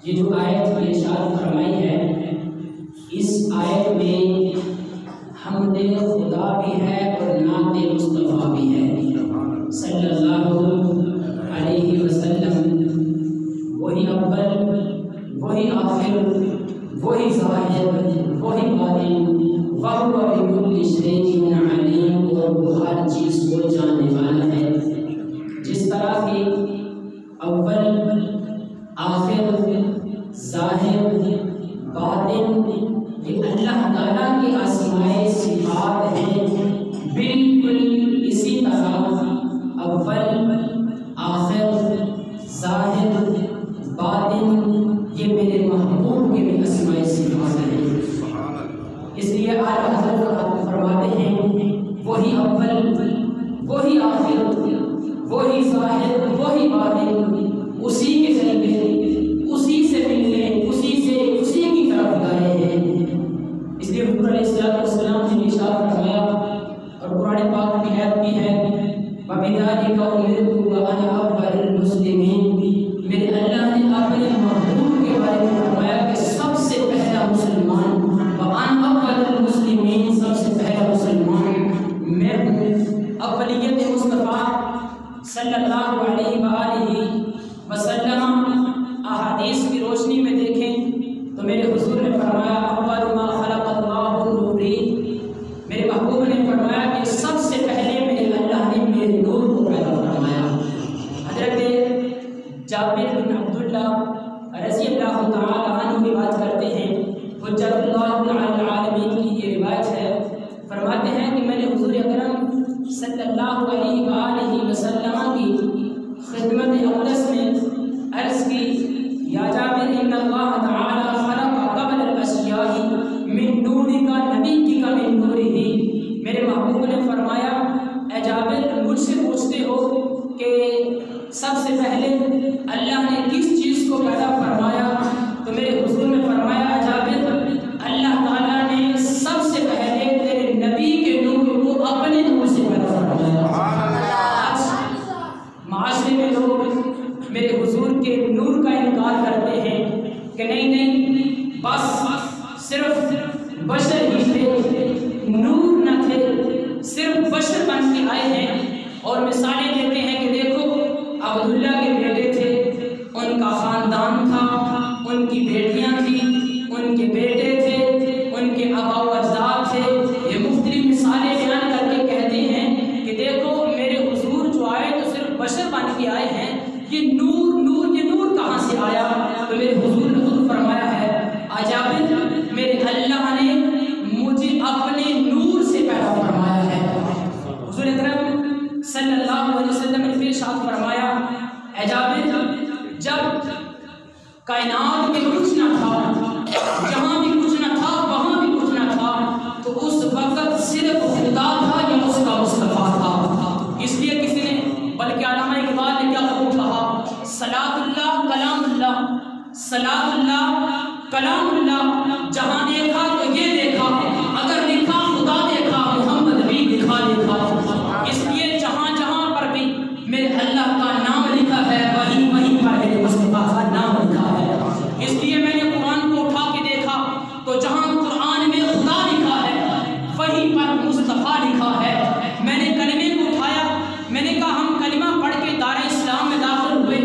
یہ جو آیت ارشاد فرمائی ہے، اس آیت میں حمد خدا بھی ہے اور نعت مصطفیٰ بھی ہے صلی اللہ علیہ وسلم۔ وہی اول، وہی آخر، وہی ظاہر، وہی باطن، وَهُوَ بِكُلِّ شَيْءٍ عَلِيمٌ، اور وہ ہر چیز کو جاننے والا ہے۔ جس طرح کہ اول، آخر، ظاہر، باطن یہ اللہ تعالیٰ کی اسماء صفات ہیں، بالکل اسی طرح اول، آخر، ظاہر، باطن یہ میرے محبوب کے بھی اسماء صفات ہیں۔ اس لیے اعلیٰ حضرت فرماتے ہیں وہی اول، وہی آخر، وہی ظاہر، وہی باطن، اسی کے ذریعے، اسی سے ملنے، اسی کی طرف گئے ہیں۔ اس لیے حضور علیہ السلام نے ارشاد فرمایا، اور قرآن پاک کی آیت بھی ہے، وَبِذَلِكَ أُمِرْتُ وَأَنَا أَوَّلُ الْمُسْلِمِينَ۔ میرے اللہ نے اپنے محبوب کے بارے میں فرمایا کہ سب سے پہلا مسلمان، وَأَنَا أَوَّلُ الْمُسْلِمِينَ، سب سے پہلا مسلمان میں ہوں۔ اولیت مصطفیٰ صلی اللہ علیہ وآلہ وسلم احادیث کی روشنی میں دیکھیں تو میرے حضور نے فرمایا اول ما خلق اللہ نوری، میرے محبوب نے فرمایا کہ سب سے پہلے میرے اللہ نے میرے نور کو پیدا فرمایا۔ حضرت جابر بن عبداللہ رضی اللہ تعالی عنہ روایت کرتے ہیں، حجت اللہ علی العالمین کی یہ روایت ہے، فرماتے ہیں کہ میں نے حضور اکرم صلی اللہ علیہ وآلہ وسلم کی خدمت اقدس میں عرض کی، یا جابر ان اللہ تعالی خلق قبل الاشیاء من نورک نبیک من نورہ۔ میرے محبوب نے فرمایا اے جابر مجھ سے پوچھتے ہو کہ سب سے پہلے اللہ نے کس چیز کو پیدا فرمایا، تو میرے حضور نے فرمایا جابر اللہ تعالیٰ نے سب سے پہلے تیرے نبی کے نور کو اپنے نور سے پیدا فرمایا۔ معاشرے میں لوگ میرے حضور کے نور کا انکار کرتے ہیں کہ نہیں بس صرف بشر ہی تھے، نور نہ تھے، صرف بشر بن کے آئے ہیں، اور مثالیں دیتے ہیں کہ دیکھو عبداللہ کے بیٹے تھے، ان کا خاندان تھا، ان کی بیٹیاں تھیں، ان کے بیٹے تھے، ان کے آبا و اجداد تھے۔ یہ مختلف مثالیں بیان کر کے کہتے ہیں کہ دیکھو میرے حضور جو آئے تو صرف بشر بن کے آئے ہیں، یہ نور کہاں سے آیا؟ تو میرے حضور نے خود فرمایا ہے جابر میرے اللہ نے مجھے اپنے نور سے پیدا فرمایا ہے۔ حضور اکرم صلی اللہ علیہ وسلم نے ارشاد فرمایا اے جابر جب کائنات میں کچھ نہ تھا، جہاں بھی کچھ نہ تھا وہاں بھی کچھ نہ تھا، تو اس وقت صرف خدا تھا یا اس کا مصطفیٰ تھا۔ اس لیے کسی نے بلکہ علامہ اقبال نے کیا خوب کہا، صلاۃ اللہ کلام اللہ، صلاۃ اللہ کلام اللہ، جہاں دیکھا تو یہ دیکھا، اگر لکھا خدا دیکھا محمد بھی لکھا لکھا۔ اس لیے جہاں جہاں پر بھی میرے اللہ کا نام لکھا ہے وہیں پر میرے مصطفیٰ کا نام لکھا ہے۔ اس لیے میں نے قرآن کو اٹھا کے دیکھا تو جہاں قرآن میں خدا لکھا ہے وہیں پر مصطفیٰ لکھا ہے۔ میں نے کلمے کو اٹھایا، میں نے کہا ہم کلمہ پڑھ کے دار اسلام میں داخل ہوئے،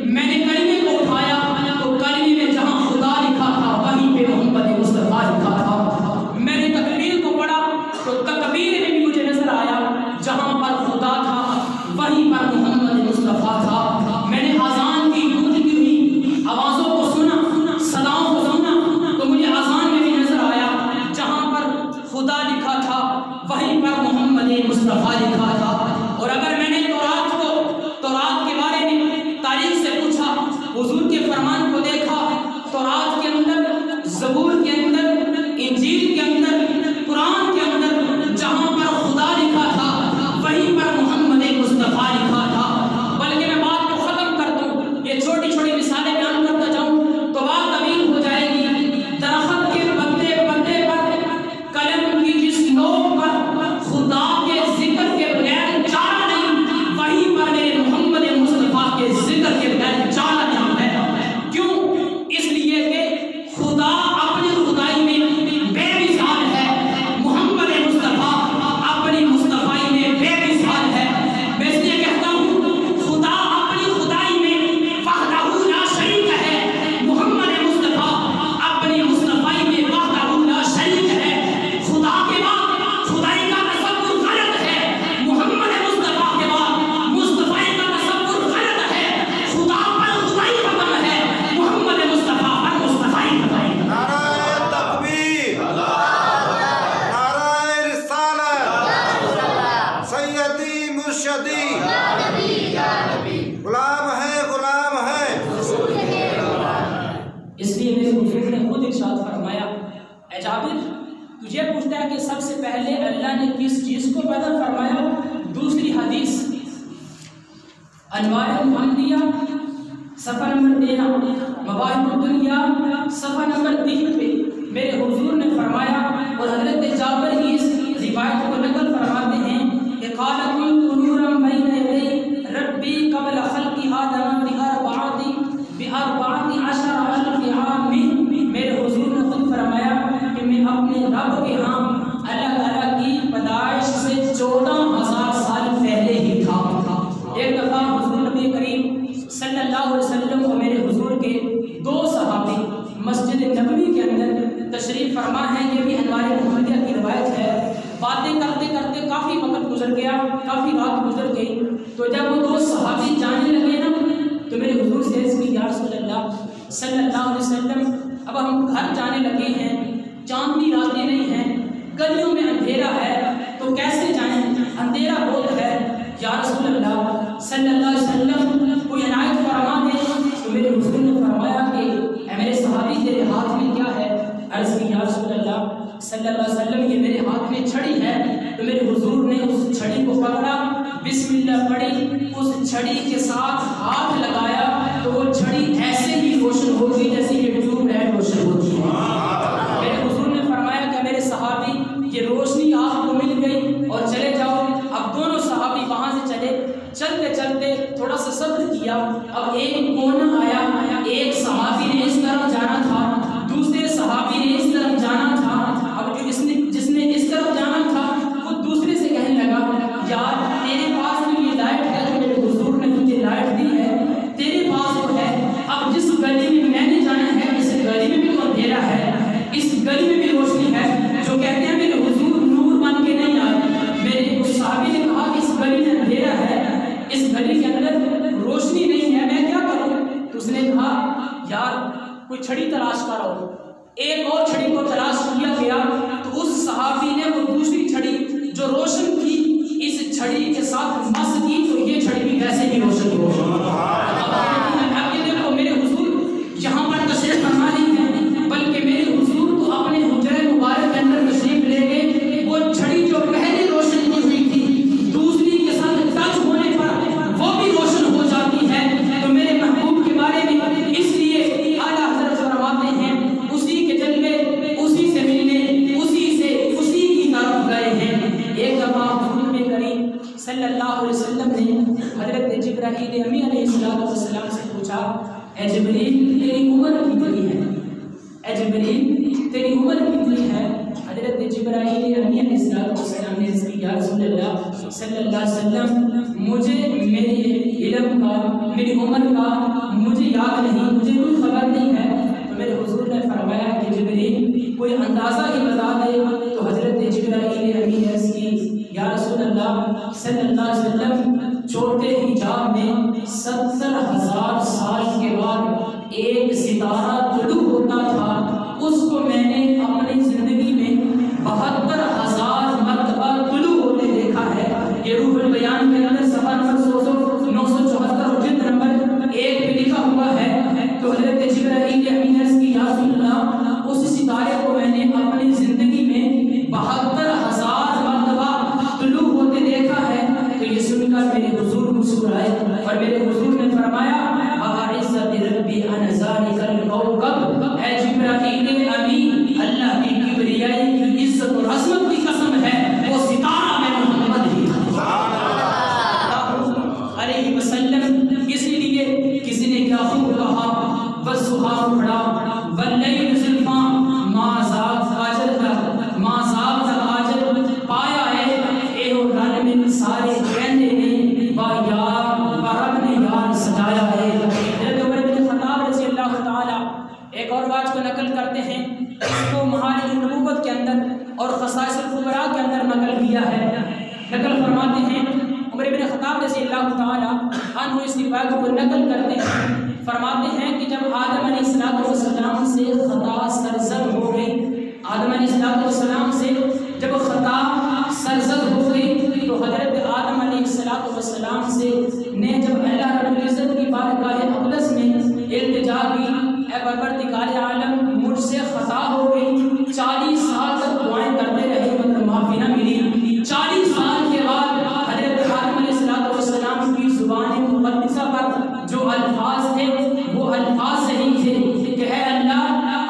میں نے کلمے کو اٹھایا تو کلمے میں جہاں خدا لکھا تھا وہیں پہ محمد مصطفیٰ لکھا تھا۔ میں نے تکبیر کو پڑھا تو تکبیر میں بھی مجھے نظر آیا جہاں پر غلام ہے اس لیے میرے حضور نے خود ارشاد فرمایا، اے جابر تجھے پوچھتا ہے کہ سب سے پہلے اللہ نے کس چیز کو پیدا فرمایا؟ دوسری حدیث انوار محمدیہ صفحہ نمبر 13، مواہب الدنیا صفحہ نمبر 3 پہ میرے حضور نے فرمایا، اور حضرت جابر کی اس روایت کو نقل فرماتے ہیں کہ قال كنت نورا بين يدي ربي قبل خلق آدم ب14,000 عام۔ میرے حضور نے خود فرمایا کہ میں اپنے رب کے ہاں اللہ تعالیٰ کی پیدائش سے 14,000 سال پہلے ہی تھا۔ ایک دفعہ حضور نبی کریم صلی اللہ علیہ وسلم اور میرے حضور کے 2 صحابی مسجد نبوی کے اندر تشریف فرما ہے، یہ بھی انوار محمدیہ کی روایت ہے۔ باتیں کرتے کرتے کافی وقت گزر گیا، کافی رات گزر گئی، تو جب وہ 2 صحابی جانے لگے نا تو میرے حضور سے عرض کی، یا رسول اللہ صلی اللہ علیہ وسلم اب ہم گھر جانے لگے ہیں، چاندنی راتیں نہیں ہیں، گلیوں میں اندھیرا ہے، تو کیسے جائیں؟ اندھیرا بہت ہے، یا رسول اللہ صلی اللہ علیہ وسلم کوئی عنایت فرما دے۔ تو میرے حضور نے فرمایا کہ اے میرے صحابی تیرے ہاتھ میں کیا ہے؟ عرض کی، یا رسول اللہ صلی اللہ علیہ وسلم یہ میرے ہاتھ میں چھڑی ہے۔ تو میرے حضور نے اس چھڑی کو پکڑا، بسم اللہ پڑھی، اس چھڑی کے ساتھ ہاتھ لگایا تو وہ چھڑی ایسے ہی روشن ہو گئی جیسے یہ ٹیوب لائٹ روشن ہوتی ہے۔ میرے حضور نے فرمایا کہ میرے صحابی یہ روشنی آپ کو مل گئی اور چلے جاؤ۔ اب دونوں صحابی وہاں سے چلے، چلتے چلتے تھوڑا سا صبر کیا، اب ایک کونا آیا، ایک صحابی نے اس طرف جانا تھا، دوسرے صحابی نے اس طرف جانا تھا۔ اب جو جس نے اس طرف جانا تھا وہ دوسرے سے کہنے لگا، یار تیرے پاس تو یہ لائٹ ہے جو میرے حضور نے مجھے لائٹ دی ہے، تیرے پاس تو ہے، اب جس گلی میں نے جانا ہے اس گلی میں بھی تو اندھیرا ہے، اس گلی میں بھی روشنی ہے، جو کہتے ہیں میرے حضور نور بن کے نہیں آئے۔ میرے اس صحابی نے کہا کہ اس گلی میں اندھیرا ہے، اس گلی کے اندر روشنی نہیں ہے، میں کیا کروں؟ تو اس نے کہا یار کوئی چھڑی تلاش کرو۔ ایک اور چھڑی کو تلاش کیا گیا تو اس صحابی نے وہ دوسری چھڑی جو روشن تھی اس چھڑی کے ساتھ مس کی تو یہ چھڑی بھی ویسے ہی روشن ہو گئی۔ اب یہ دیکھو میرے حضور یہاں پر تشریف فرما نہیں ہے، بلکہ میرے حضور تو اپنے حجرہ مبارک کے اندر تشریف لے گئے، وہ چھڑی جو پہلے روشن کی ہوئی تھی دوسری کے ساتھ ٹچ ہونے پر وہ بھی روشن ہو جاتی ہے۔ تو میرے محبوب کے بارے میں اس لیے اعلیٰ حضرت فرماتے ہیں اسی کے جلوے اسی سے ملنے اسی کی طرف گئے ہیں۔ ایک دفعہ حضور کریم صلی اللہ علیہ وسلم نے حضرت جبرائیل امی علیہ السلام سے پوچھا، اے جبریل تیری عمر کتنی ہے؟ اے جبریل تیری عمر کتنی ہے؟ حضرت جبرائیل امی علیہ السلام نے عرض کی، یا رسول اللہ صلی اللہ علیہ وسلم مجھے میرے علم کا میری عمر کا مجھے یاد نہیں، مجھے کوئی خبر نہیں ہے۔ تو میرے حضور نے فرمایا کہ جبریل کوئی اندازہ ہی بتا دے۔ تو حضرت جبرائیل امی نے عرض کی، یا رسول اللہ صلی اللہ علیہ وسلم چھوٹے حجاب میں 70,000 سال کے بعد ایک ستارہ طلوع ہوتا تھا، اس کو میں نے اپنی زندگی میں 72,000 مرتبہ طلوع ہوتے دیکھا ہے۔ یہ روح البیان کے اندر صفحہ نمبر 974 جلد نمبر 1 پہ لکھا ہوا ہے۔ تو حضرت جبرائیل امین عرض کی، یا رسول اللہ اس ستارے کو میں نے اپنی زندگی میں 72,000 مرتبہ طلوع ہوتے دیکھا ہے۔ تو یہ سن کر میرے حضور مسکرائے اور میرے حضور نے فرمایا، عزت ربی ان ذالک الکوکب، اے جبرائیل امین اللہ کی کبریائی کی عزت اور عظمت کی قسم ہے وہ ستارہ میں محمد ہی علیہ وسلم۔ اسی لیے کسی نے کیا خوب کہا، والضحیٰ پڑھا، واللیل ضلفاں ما زاغ کاجل ما زاغ کاجل، پایا ہے اے وہ رن میں سارے کہنے نے با یار رب نے یار سجایا ہے۔ حضرت عمر بن خطاب رضی اللہ تعالی ایک اور بات کو نقل کرتے ہیں، اس کو معارج النبوت کے اندر اور خصائص الکبریٰ کے اندر نقل کیا ہے۔ نقل فرماتے ہیں عمر بن خطاب رضی اللہ تعالی عنہ اس روایت کو نقل کرتے ہیں، فرماتے ہیں کہ جب آدم علیہ السلام سے خطا سرزد ہو گئی، آدم علیہ السلام سے جب خطا سرزد ہو گئی تو حضرت آدم علیہ السلام سے نے جب اللہ رب العزت کی بارگاہ اقدس میں التجا کی، اے پروردگار عالم مجھ سے خطا ہو گئی، 40 سال تک دعائیں کرتے رہے مگر معافی نہ ملی۔ 40 سال کے بعد حضرت آدم علیہ السلام کی زبان مقدسہ پر جو الفاظ تھے وہ الفاظ صحیح تھے کہ اے اللہ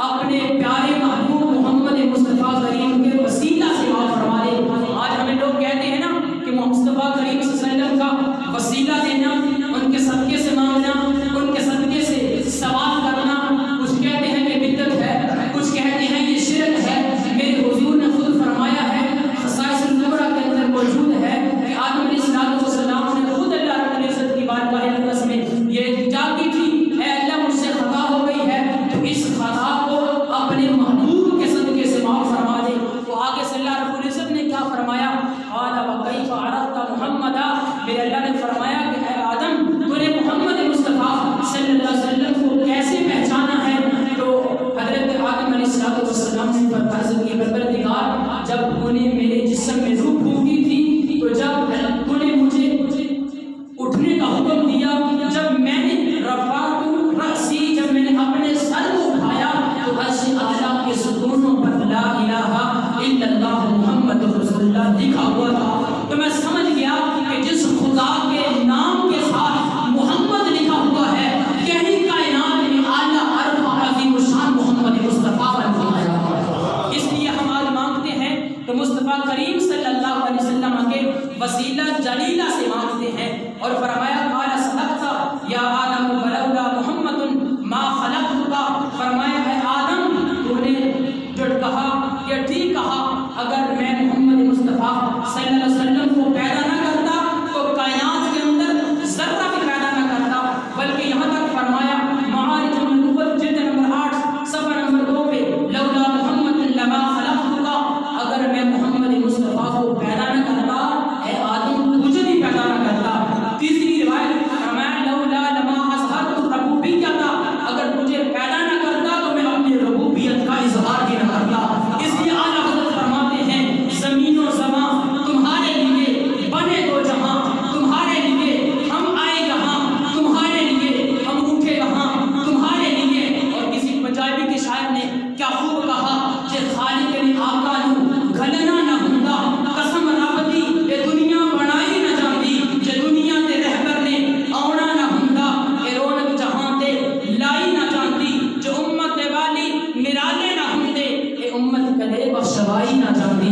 اپنے پیارے محبوب محمد مصطفیٰ کریم کے وسیلہ سے معاف فرما دے۔ آج ہمیں لوگ کہتے ہیں نا کہ مصطفیٰ کریم صلی اللہ علیہ وسلم کا وسیلہ دینا، ان کے صدقے سے مانگنا، ان کے صدقے سے سوال کرنا، کچھ کہتے ہیں کہ بدعت ہے، کچھ کہتے ہیں یہ شرک ہے۔ میرے حضور نے خود فرمایا ہے، خصائص الکبریٰ کے اندر موجود ہے کہ آدم علیہ السلام نے خود اللہ رب العزت کی بارگاہ اقدس میں یہ التجا کی تھی، اے اللہ مجھ سے خطا ہو گئی ہے تو اس خطا کو اپنے محبوب کے صدقے سے معاف فرما دے۔ تو آگے سے اللہ رب العزت نے کیا فرمایا؟ قال وکیف عرفت محمدا، میرے اللہ نے فرمایا کہ اے آدم تو نے محمد مصطفیٰ صلی اللہ علیہ وسلم کو کیسے پہچانا ہے؟ تو حضرت آدم علیہ السلام نے فرمایا کہ پروردگار جب تو نے میرے جسم میں روح پھونکی تھی، تو جب تو نے مجھے اٹھنے کا حکم دیا، جب میں نے رفعت رأسی، جب میں نے اپنے سر کو اٹھایا تو عرش اعلیٰ کے ستونوں پر لا الہ الا اللہ محمد رسول اللہ لکھا ہوا تھا۔ تو میں سمجھ گیا کہ جس خدا کے نام کے ساتھ محمد لکھا ہوا ہے یہی کائنات میں اعلیٰ عرف عظیم الشان محمد مصطفیٰ بن گیا۔ اس لیے ہم آج مانگتے ہیں تو مصطفیٰ کریم صلی اللہ علیہ وسلم کے وسیلہ جلیلہ سے مانگتے ہیں، اور فرمایا قال صدقت یا آدم ولولا محمد ما خلقتک، فرمایا اے آدم تو نے جو کہا یہ ٹھیک کہا، اگر میں محمد مصطفیٰ صلی اللہ علیہ وسلم کو پیدا نہ کرتا تو کائنات کے اندر ذرہ بھی پیدا نہ کرتا، بلکہ یہاں تک فرمایا معارج النبوت جلد نمبر 8 صفحہ نمبر 2 پہ لولا محمد لما خلقتک، اگر میں محمد مصطفیٰ کو پیدا نہ کرتا اے آدم مجھے بھی پیدا نہ کرتا۔ تیسری روایت فرمایا لولا لما اظہرت ربوبیت، اگر مجھے پیدا نہ کرتا تو میں اپنی ربوبیت کا اظہار بھی نہ کرتا۔ اس لیے اعلیٰ حضرت فرماتے ہیں زمین و زمان تمہارے لیے بنے دو جہاں، تمہارے لیے ہم آئے یہاں، تمہارے لیے ہم اٹھے یہاں، تمہارے لیے۔ اور کسی پنجابی کے شاعر نے کیا خوب کہا کہ خالق نے آقا نو گھلنا نہ ہوندا، قسم رب دی اے دنیا بنائی نہ جاندی، جے دنیا تے رہبر نے آونا نہ ہوندا، اے رونق جہاں تے لائی نہ جاندی، جو امت والی نرالے نہ ہوندے، اے امت کدے بخشوائی نہ جاندی۔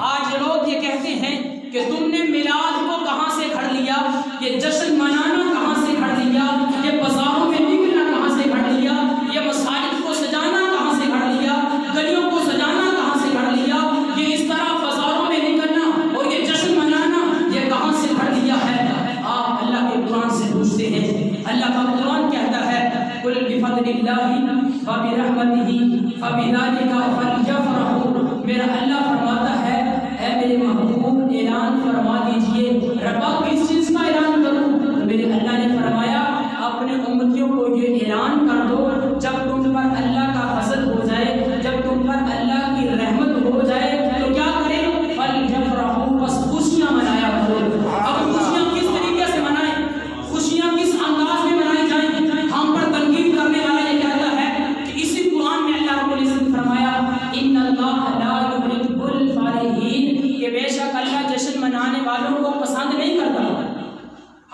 آج لوگ یہ کہتے ہیں کہ تم نے میلاد کو کہاں سے گھڑ لیا، یہ جشن منانا کہاں سے گھڑ لیا، یہ بازاروں میں نکلنا کہاں سے گھڑ لیا، یہ مساجد کو سجانا کہاں سے گھڑ لیا، گلیوں کو سجانا کہاں سے گھڑ لیا، یہ اس طرح بازاروں میں نکلنا اور یہ جشن منانا یہ کہاں سے گھڑ لیا ہے؟ آپ اللہ کے قرآن سے پوچھتے ہیں۔ اللہ کا قرآن کہتا ہے قل بفضل اللہ وبرحمتہ فبذلک فلیفرحوا، میرا اللہ فرماتا ہے اے میرے محبوب اعلان فرما دیجئے، ربا کس چیز کا اعلان کروں؟ میرے اللہ نے فرمایا اپنے امتیوں کو یہ اعلان کر دو جب تم پر اللہ کا فضل ہو جائے، جب تم پر اللہ کی رحمت ہو جائے تو کیا کریں؟ فلیفرحوا، بس خوشیاں منایا کرو۔ اب خوشیاں کس طریقے سے منائیں، خوشیاں کس انداز میں منائی جائیں؟ ہم پر تنقید کرنے والا یہ کہتا ہے کہ اسی قرآن میں اللہ رب العزت نے فرمایا ان اللہ لا یحب الفرحین، کہ بے شک اللہ جشن منانے والوں کو پسند نہیں کرتا۔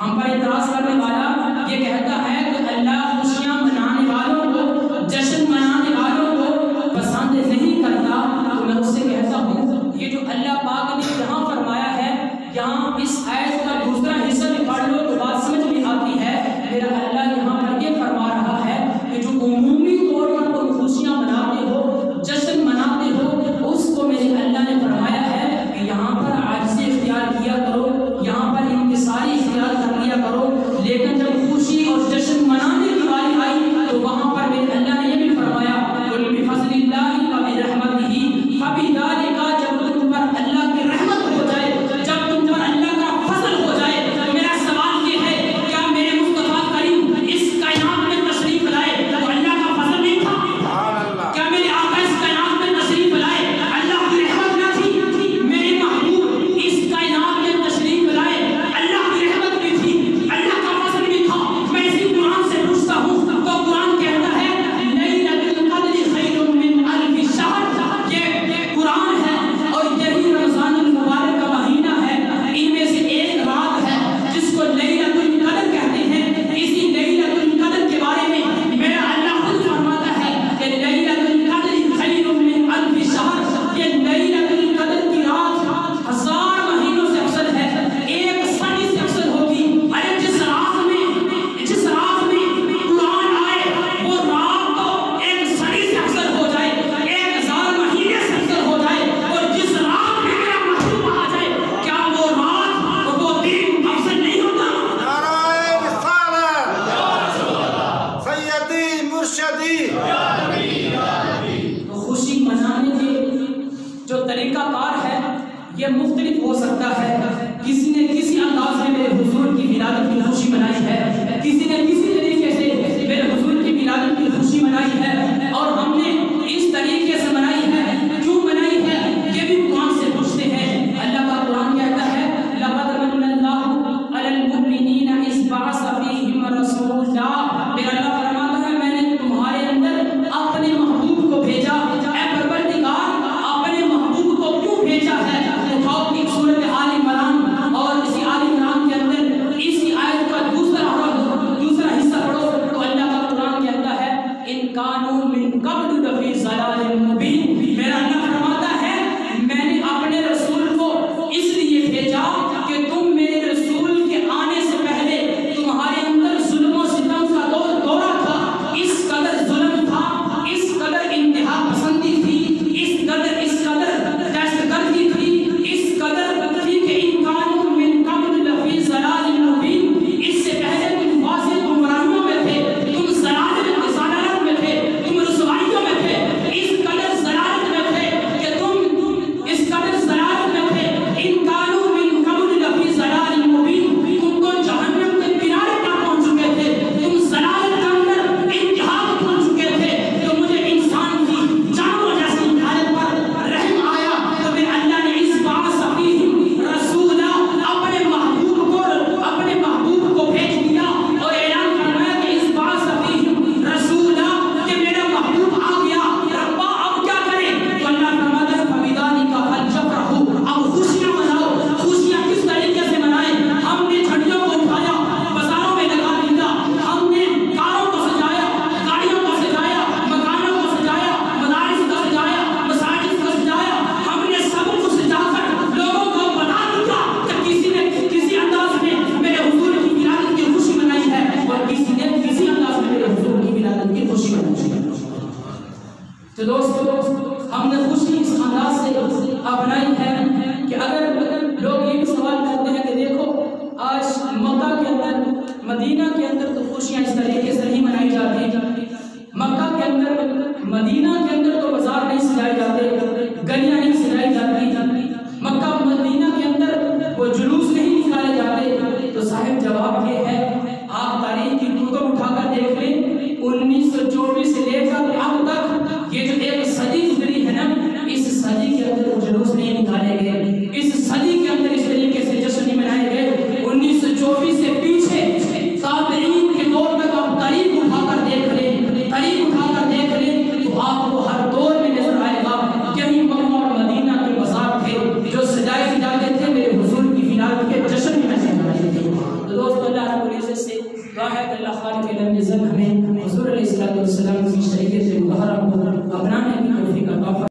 ہم پر اعتراض کرنے والا یہ کہتا ہے کہ اللہ خوشیاں منانے والوں کو، جشن منانے والوں کو پسند نہیں کرتا، تو میں اس سے کہتا ہوں یہ جو اللہ پاک نے یہاں فرمایا ہے، یہاں اس آیت کا دوسرا حصہ بھی پڑھ لو تو بات سمجھ میں آتی ہے۔ میرا اللہ یہاں پر یہ فرما رہا ہے کہ جو عمومی طور پر تم خوشیاں مناتے ہو، جشن مناتے ہو، اس کو میرے اللہ نے فرمایا ہے کہ یہاں پر عاجزی اختیار کیا کرو، یہاں پر انکساری اختیار کر لیا کرو، لیکن جب خوشی اور جشن منانے کی باری آئی تو وہاں پر میرے اللہ نے یہ بھی فرمایا قل بفضل اللہ وبرحمتہ فبذلک، جب تم پر اللہ کی رحمت ہو جائے، جب تم پر اللہ کا فضل ہو جائے، تو میرا سوال یہ ہے کیا میرے مصطفیٰ کریم اس کائنات میں تشریف لائے تو اللہ کا فضل نہیں تھا؟ کیا میرے آقا اس کائنات میں تشریف لائے اللہ کی رحمت نہ تھی؟ میرے محبوب مدینہ کے اندر تو خوشیاں اس طریقے سے نہیں منائی جاتی، مکہ کے اندر، مدینہ کے اندر تو بازار نہیں سجائے جاتے، گلیاں نہیں سجائی جاتی، مکہ مدینہ کے اندر وہ جلوس نہیں نکالے جاتے۔ تو صاحب جواب یہ ہے، آپ تاریخ کی کتب اٹھا کر دیکھ لیں، 1924 سے لے کر اب تک یہ جو ایک صدی گزری ہے نا، اس صدی کے اندر وہ جلوس نہیں نکالے